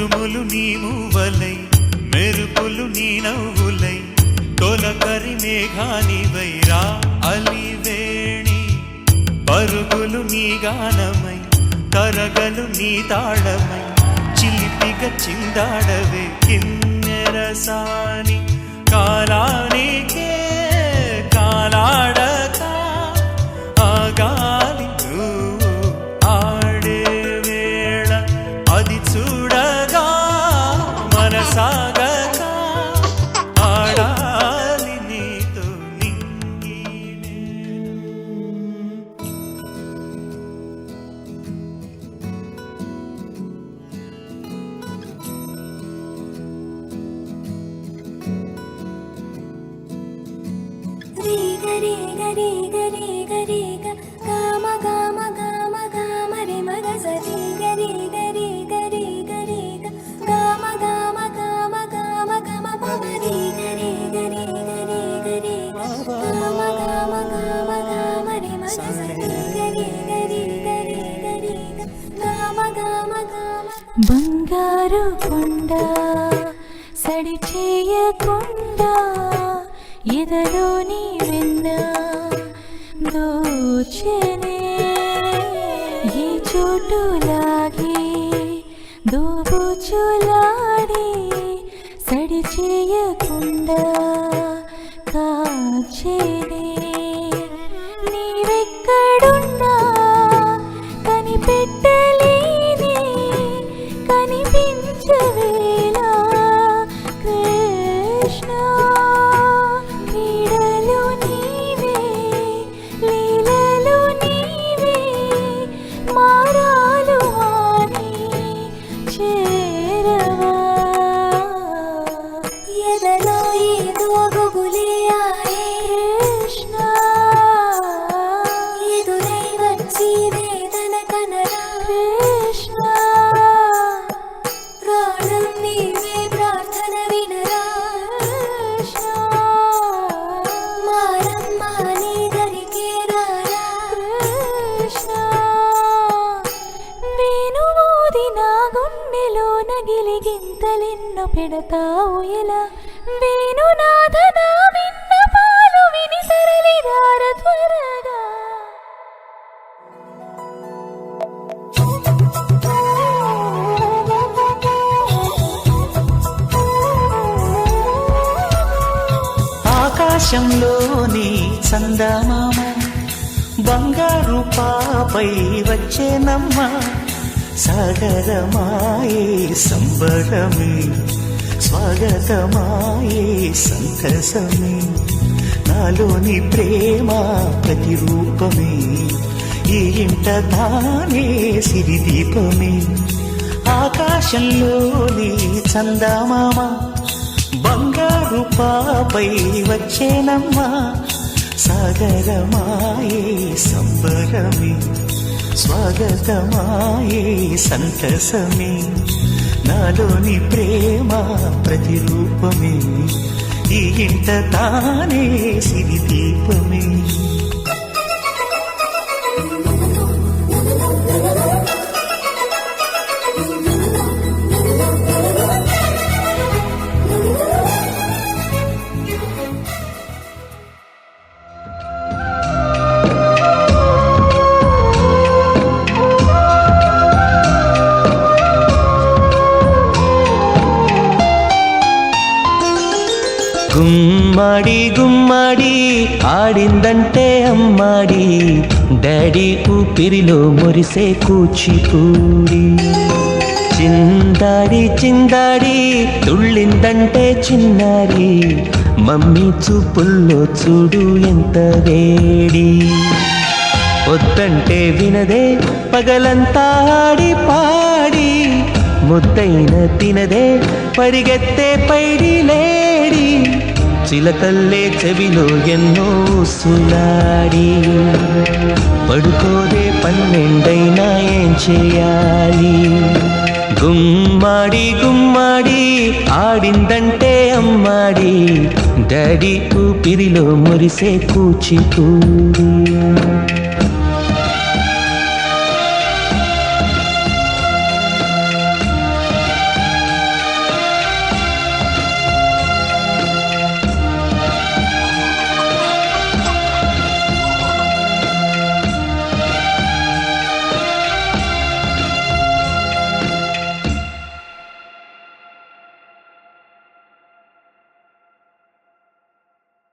ఉరుములు నీ మూవలై మెరుపులు నీ నవ్వులై తొలకరి మేఘానివై రా అలివేణి పరుగులు నీ గానమై తరగలు నీ తాళమై చిలిపిగా చిందాడవే కిన్నెరసాని కాలానికే కాలాడక ఆగాలి నువ్వు ఆడే వేళ అది చూడగా మనసాగక ఆడాలి నీతో నింగి గరి గరి గరి గరి గమ గమ గమ గమ రే మగ సరి గరి గరి గరి గరి గమ గమ గమ గమ గమ పవరి గరి గరి గరి గరి గమ గమ గమ గమ రే మగ సరి గరి గరి గరి గరి గమ గమ గమ బంగారు కొండ సడి చేయకుండా ఎదలోని వెన్న దోచెనే ఈ చోటు లాగి దోబుచులాడి సడి చేయకుండా కాచెనే నీవెక్కడున్నా కనిపెట్టలేని కనిపించవేలా కృష్ణ గిలిగింతలెన్నో పెడతావు ఎలా వేణు నాథన విన్న పాలు విని తరలి రార త్వరగా ఆకాశంలోని చందమామ బంగారు పాపై వచ్చేనమ్మ సాగరమాయే సంబరమే స్వాగతమాయే సంతసమే నాలోని ప్రేమ ప్రతిరూపమే ఈ ఇంట తానే సిరిదీపమే ఆకాశంలోని చందమామ బంగారు పాపై వచ్చేనమ్మా సాగరమాయే సంబరమే స్వాగతమాయే సంతసమే నాలోని ప్రేమ ప్రతిరూపమే ఈ ఇంట తానే సిరిదీపమే గుమ్మడి గుమ్మడి ఆడిందంటే అమ్మాడి డాడీ ఊపిరిలో మురిసే కూచిపూడి చిందాడి చిందాడి తుళ్ళిందంటే చిన్నారి మమ్మీ చూపుల్లో చూడు ఎంత వేడి వద్దంటే వినదే పగలంతా ఆడి పాడి ముద్దైన తినదే పరిగెత్తే పైడి లేడి చిలకల్లే చెవిలో ఎన్నో సులాడి పడుకోదే పన్నెండైనా ఏం చేయాలి గుమ్మాడి గుమ్మాడి ఆడిందంటే అమ్మాడి డాడీ ఊపిరిలో మురిసే కూచిపూడి